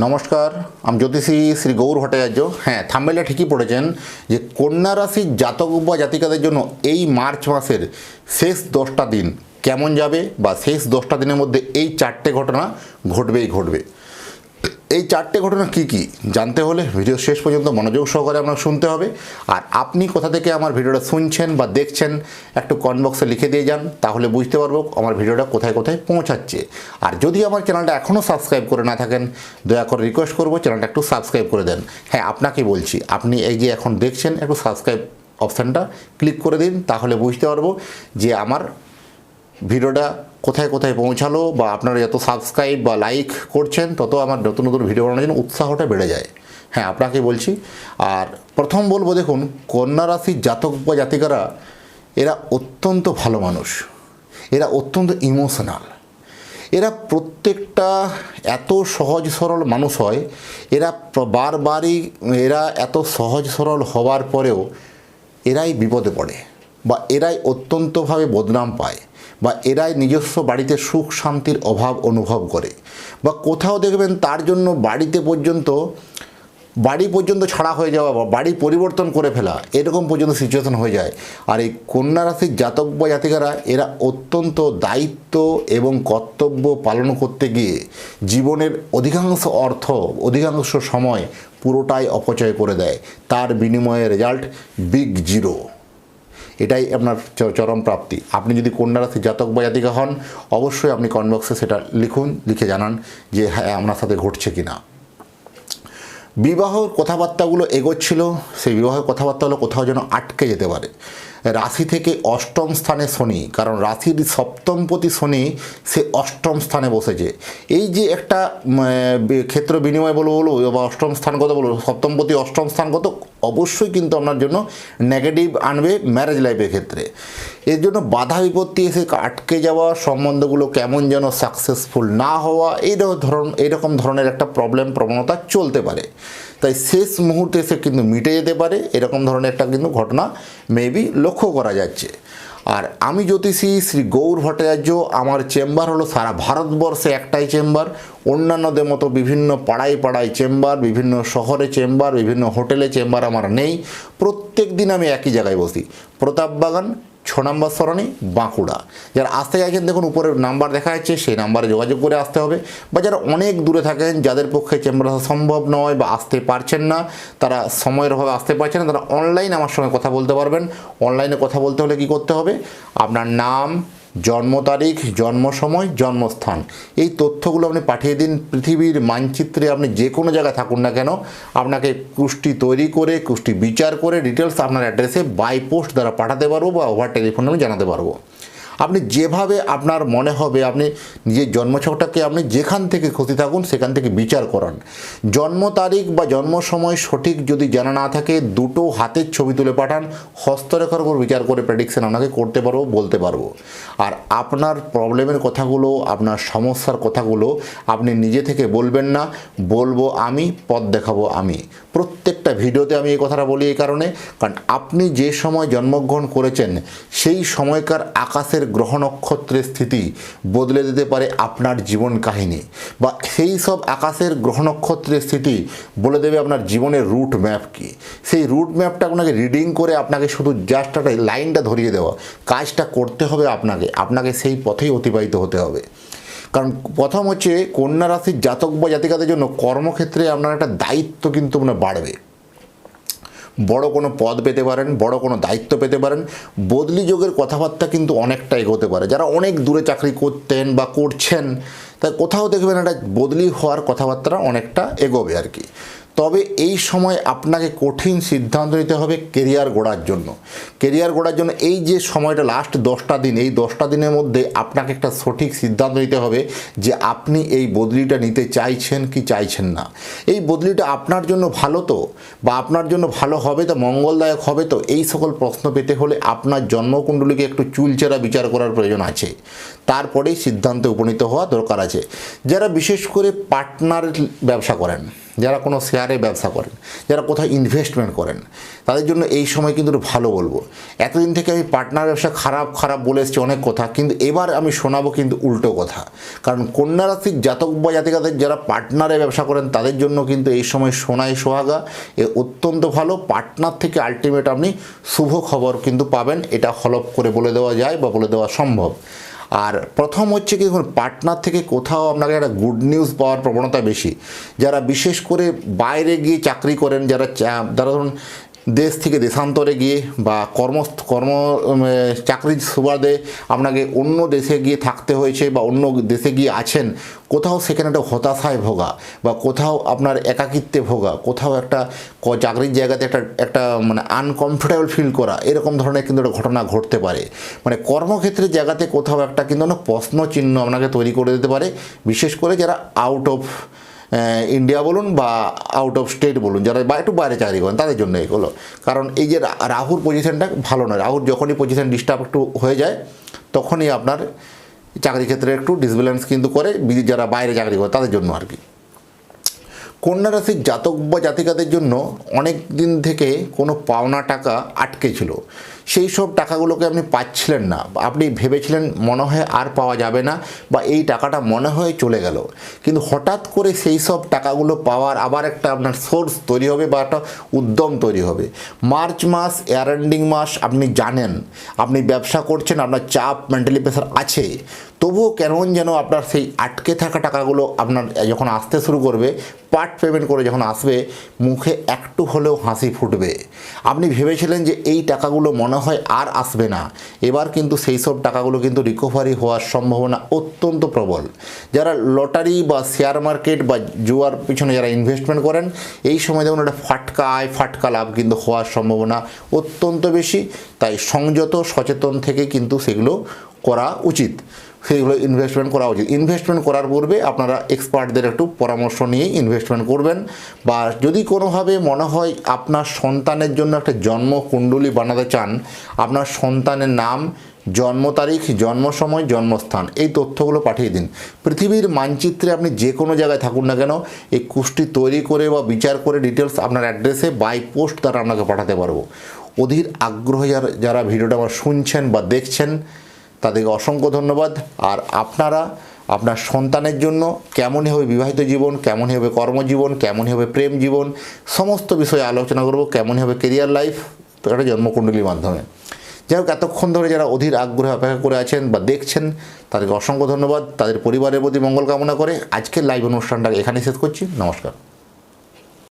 নমস্কার, আমি জ্যোতিষী শ্রী গৌর ভট্টাচার্য। হ্যাঁ, থাম্বনেলে ঠিকই পড়েছেন যে কন্যা রাশির জাতক বা জাতিকাদের জন্য এই মার্চ মাসের শেষ 10টা দিন কেমন যাবে বা শেষ 10টা দিনের মধ্যে এই 4টে ঘটনা ঘটবে। এই 4টে ঘটনা কি কি জানতে হলে ভিডিও শেষ পর্যন্ত মনোযোগ সহকারে আপনাকে শুনতে হবে। আর আপনি কোথা থেকে আমার ভিডিওটা শুনছেন বা দেখছেন একটু কমেন্ট বক্সে লিখে দিয়ে যান, তাহলে বুঝতে পারবো আমার ভিডিওটা কোথায় কোথায় পৌঁছাচ্ছে। আর যদি আমার চ্যানেলটা এখনও সাবস্ক্রাইব করে না থাকেন, দয়া করে রিকোয়েস্ট করবো চ্যানেলটা একটু সাবস্ক্রাইব করে দেন। হ্যাঁ, আপনাকে বলছি, আপনি এই যে এখন দেখছেন একটু সাবস্ক্রাইব অপশানটা ক্লিক করে দিন, তাহলে বুঝতে পারবো যে আমার ভিডিওটা কোথায় কোথায় পৌঁছালো, বা আপনারা যত সাবস্ক্রাইব বা লাইক করছেন তত আমার নতুন নতুন ভিডিও বানানোর জন্য উৎসাহটা বেড়ে যায়। হ্যাঁ, আপনাকে বলছি। আর প্রথম বলবো, দেখুন, কন্যা রাশির জাতক বা জাতিকারা এরা অত্যন্ত ভালো মানুষ, এরা অত্যন্ত ইমোশনাল, এরা প্রত্যেকটা এত সহজ সরল মানুষ হয়। এরা বারবারই এরা এত সহজ সরল হওয়ার পরেও এরাই বিপদে পড়ে, বা এরাই অত্যন্তভাবে বদনাম পায়, বা এরাই নিজস্ব বাড়িতে সুখ শান্তির অভাব অনুভব করে, বা কোথাও দেখবেন তার জন্য বাড়ি পর্যন্ত ছাড়া হয়ে যাওয়া বা বাড়ি পরিবর্তন করে ফেলা, এরকম পর্যন্ত সিচুয়েশন হয়ে যায়। আর এই কন্যা রাশির জাতক বা জাতিকারা এরা অত্যন্ত দায়িত্ব এবং কর্তব্য পালন করতে গিয়ে জীবনের অধিকাংশ অর্থ, অধিকাংশ সময় পুরোটাই অপচয় করে দেয়। তার বিনিময়ে রেজাল্ট বিগ জিরো। এটাই আপনার চরম প্রাপ্তি। আপনি যদি কন্যা রাশির জাতক বা জাতিকা হন, অবশ্যই আপনি কমেন্ট বক্সে সেটা লিখুন, লিখে জানান যে হ্যাঁ, আপনার সাথে ঘটছে কিনা। বিবাহর কথাবার্তাগুলো এগোচ্ছিল, সেই বিবাহের কথাবার্তাগুলো কোথাও যেন আটকে যেতে পারে। রাশি থেকে অষ্টম স্থানে শনি, কারণ রাশির সপ্তমপতি শনি সে অষ্টম স্থানে বসেছে। এই যে একটা ক্ষেত্র বিনিময় বলবো বা অষ্টম স্থানগত বলবো, সপ্তমপতি অষ্টম স্থানগত, অবশ্যই কিন্তু আপনার জন্য নেগেটিভ আনবে ম্যারেজ লাইফের ক্ষেত্রে। এর জন্য বাধা বিপত্তি এসে আটকে যাওয়া, সম্বন্ধগুলো কেমন যেন সাকসেসফুল না হওয়া, এইরকম ধরনের একটা প্রবণতা চলতে পারে। তাই শেষ মুহূর্তে এসে কিন্তু মিটে যেতে পারে, এরকম ধরনের একটা কিন্তু ঘটনা মেবি লক্ষ্য করা যাচ্ছে। আর আমি জ্যোতিষী শ্রী গৌর ভট্টাচার্য, আমার চেম্বার হলো সারা ভারতবর্ষে একটাই চেম্বার। অন্যান্যদের মতো বিভিন্ন পাড়ায় চেম্বার, বিভিন্ন শহরে চেম্বার, বিভিন্ন হোটেলে চেম্বার আমার নেই। প্রত্যেক দিন আমি একই জায়গায় বসি, প্রতাপবাগান 6 নম্বর সরণি, বাঁকুড়া। যারা আসতে চাইছেন, দেখুন উপরে নাম্বার দেখা যাচ্ছে, সেই নাম্বারে যোগাযোগ করে আসতে হবে। বা যারা অনেক দূরে থাকেন, যাদের পক্ষে চেম্বার আসা সম্ভব নয় বা আসতে পারছেন না, তারা সময়ের অভাবে আসতে পারছেন না, তারা অনলাইন আমার সঙ্গে কথা বলতে পারবেন। অনলাইনে কথা বলতে হলে কি করতে হবে? আপনার নাম, জন্ম তারিখ, জন্ম সময়, জন্মস্থান, এই তথ্যগুলো আপনি পাঠিয়ে দিন। পৃথিবীর মানচিত্রে আপনি যে কোনো জায়গায় থাকুন না কেন, আপনাকে কুষ্টি তৈরি করে, কুষ্টি বিচার করে ডিটেলস আপনার অ্যাড্রেসে বাই পোস্ট দ্বারা পাঠাতে পারবো, বা ওভার টেলিফোনে আমি জানাতে পারবো। আপনি যেভাবে আপনার মনে হবে, আপনি নিজের জন্মছকটাকে আপনি যেখান থেকে খুশি থাকুন সেখান থেকে বিচার করান। জন্ম তারিখ বা জন্ম সময় সঠিক যদি জানা না থাকে, দুটো হাতের ছবি তুলে পাঠান, হস্তরেখার উপর বিচার করে প্রেডিকশন আপনাকে করতে পারবো, বলতে পারবো। আর আপনার প্রবলেমের কথাগুলো, আপনার সমস্যার কথাগুলো আপনি নিজে থেকে বলবেন না, বলবো আমি, পথ দেখাবো আমি। প্রত্যেকটা ভিডিওতে আমি এই কথাটা বলি এই কারণে, কারণ আপনি যে সময় জন্মগ্রহণ করেছেন সেই সময়কার আকাশের গ্রহ নক্ষত্রের স্থিতি বদলে দিতে পারে আপনার জীবন কাহিনী, বা সেই সব আকাশের গ্রহ নক্ষত্রের স্থিতি বলে দেবে আপনার জীবনের রুট ম্যাপ কী। সেই রুট ম্যাপটা আপনাকে রিডিং করে আপনাকে শুধু জাস্ট একটা লাইনটা ধরিয়ে দেওয়া, কাজটা করতে হবে আপনাকে সেই পথেই অতিবাহিত হতে হবে। কারণ প্রথম হচ্ছে, কন্যা রাশির জাতক বা জাতিকাদের জন্য কর্মক্ষেত্রে আপনার একটা দায়িত্ব কিন্তু আপনার বাড়বে। বড় কোনো পদ পেতে পারেন, বড় কোনো দায়িত্ব পেতে পারেন। বদলি যোগের কথাবার্তা কিন্তু অনেকটা এগোতে পারে। যারা অনেক দূরে চাকরি করতেন বা করছেন, তাই কোথাও দেখবেন একটা বদলি হওয়ার কথাবার্তা অনেকটা এগোবে আর কি। তবে এই সময় আপনাকে কঠিন সিদ্ধান্ত নিতে হবে কেরিয়ার গড়ার জন্য। এই যে সময়টা লাস্ট 10টা দিন, এই 10টা দিনের মধ্যে আপনাকে একটা সঠিক সিদ্ধান্ত নিতে হবে যে আপনি এই বদলিটা নিতে চাইছেন কি চাইছেন না। এই বদলিটা আপনার জন্য ভালো তো, বা আপনার জন্য ভালো হবে তো, মঙ্গলদায়ক হবে তো, এই সকল প্রশ্ন পেতে হলে আপনার জন্মকুণ্ডলীকে একটু চুলচেরা বিচার করার প্রয়োজন আছে। তারপরেই সিদ্ধান্তে উপনীত হওয়া দরকার আছে। যারা বিশেষ করে পার্টনার ব্যবসা করেন, যারা কোনো শেয়ারে ব্যবসা করেন, যারা কোথাও ইনভেস্টমেন্ট করেন, তাদের জন্য এই সময় কিন্তু একটু ভালো বলবো। এতদিন থেকে আমি পার্টনার ব্যবসা খারাপ খারাপ বলে এসেছি অনেক কথা, কিন্তু এবার আমি শোনাবো কিন্তু উল্টো কথা। কারণ কন্যা রাশির জাতক বা জাতিকাদের যারা পার্টনারে ব্যবসা করেন তাদের জন্য কিন্তু এই সময় সোনায় সোহাগা এ অত্যন্ত ভালো। পার্টনার থেকে আলটিমেট আপনি শুভ খবর কিন্তু পাবেন, এটা হলফ করে বলে দেওয়া যায় বা বলে দেওয়া সম্ভব। আর প্রথম হচ্ছে কি, দেখুন পার্টনার থেকে কোথাও আপনাকে একটা গুড নিউজ পাওয়ার প্রবণতা বেশি। যারা বিশেষ করে বাইরে গিয়ে চাকরি করেন, যারা ধরুন দেশ থেকে দেশান্তরে গিয়ে বা চাকরির সুবাদে আপনাকে অন্য দেশে গিয়ে থাকতে হয়েছে বা অন্য দেশে গিয়ে আছেন, কোথাও সেখানে একটা হতাশায় ভোগা বা কোথাও আপনার একাকিত্বে ভোগা, কোথাও একটা চাকরির জায়গাতে একটা মানে আনকমফোর্টেবল ফিল করা, এরকম ধরনের কিন্তু একটা ঘটনা ঘটতে পারে। মানে কর্মক্ষেত্রের জায়গাতে কোথাও একটা কিন্তু প্রশ্ন চিহ্ন আপনাকে তৈরি করে দিতে পারে, বিশেষ করে যারা আউট অফ ইন্ডিয়া বলুন বা আউট অফ স্টেট বলুন, যারা বা একটু বাইরে চাকরি করেন তাদের জন্য এগুলো। কারণ এই যে রাহুর পজিশনটা ভালো নয়, রাহুর যখনই পজিশন ডিস্টার্ব একটু হয়ে যায় তখনই আপনার চাকরি ক্ষেত্রে একটু ডিসব্যালেন্স কিন্তু করে, যারা বাইরে চাকরি করে তাদের জন্য আর কি। কন্যা রাশির জাতক বা জাতিকাদের জন্য অনেক দিন থেকে কোনো পাওনা টাকা আটকে ছিল, সেই সব টাকাগুলোকে আপনি পাচ্ছিলেন না, আপনি ভেবেছিলেন মনে হয় আর পাওয়া যাবে না বা এই টাকাটা মনে হয় চলে গেল, কিন্তু হঠাৎ করে সেই সব টাকাগুলো পাওয়ার আবার একটা আপনার সোর্স তৈরি হবে বা একটা উদ্যম তৈরি হবে। মার্চ মাস এয়ার এন্ডিং মাস, আপনি জানেন আপনি ব্যবসা করছেন, আপনার চাপ মেন্টালি প্রেশার আছে, তবুও কেমন যেন আপনার সেই আটকে থাকা টাকাগুলো আপনার যখন আসতে শুরু করবে, পার্ট পেমেন্ট করে যখন আসবে, মুখে একটু হলেও হাসি ফুটবে। আপনি ভেবেছিলেন যে এই টাকাগুলো মনে হয় আর আসবে না, এবার কিন্তু সেই সব টাকাগুলো কিন্তু রিকভারি হওয়ার সম্ভাবনা অত্যন্ত প্রবল। যারা লটারি বা শেয়ার মার্কেট বা জুয়ার পিছনে যারা ইনভেস্টমেন্ট করেন, এই সময় দেখুন একটা ফাটকা লাভ কিন্তু হওয়ার সম্ভাবনা অত্যন্ত বেশি। তাই সংযত সচেতন থেকে কিন্তু সেগুলো করা উচিত, সেইগুলো ইনভেস্টমেন্ট করা উচিত। ইনভেস্টমেন্ট করার পূর্বে আপনারা এক্সপার্টদের একটু পরামর্শ নিয়ে ইনভেস্টমেন্ট করবেন। বা যদি কোনোভাবে মনে হয় আপনার সন্তানের জন্য একটা জন্মকুণ্ডলী বানাতে চান, আপনার সন্তানের নাম, জন্ম তারিখ, জন্ম সময়, জন্মস্থান, এই তথ্যগুলো পাঠিয়ে দিন। পৃথিবীর মানচিত্রে আপনি যে কোনো জায়গায় থাকুন না কেন, এই কুষ্টি তৈরি করে বা বিচার করে ডিটেলস আপনার অ্যাড্রেসে বাই পোস্ট দ্বারা আপনাকে পাঠাতে পারবো। অধীর আগ্রহ যারা ভিডিওটা আমার শুনছেন বা দেখছেন, তাদেরকে অসংখ্য ধন্যবাদ। আর আপনারা আপনার সন্তানের জন্য কেমনই হবে বিবাহিত জীবন, কেমনই হবে কর্মজীবন, কেমনই হবে প্রেম জীবন, সমস্ত বিষয়ে আলোচনা করব, কেমনই হবে কেরিয়ার লাইফ, তো একটা জন্মকুণ্ডলীর মাধ্যমে। যাই হোক, এতক্ষণ ধরে যারা অধীর আগ্রহে অপেক্ষা করে আছেন বা দেখছেন, তাদেরকে অসংখ্য ধন্যবাদ। তাদের পরিবারের প্রতি মঙ্গল কামনা করে আজকের লাইভ অনুষ্ঠানটা এখানেই শেষ করছি। নমস্কার।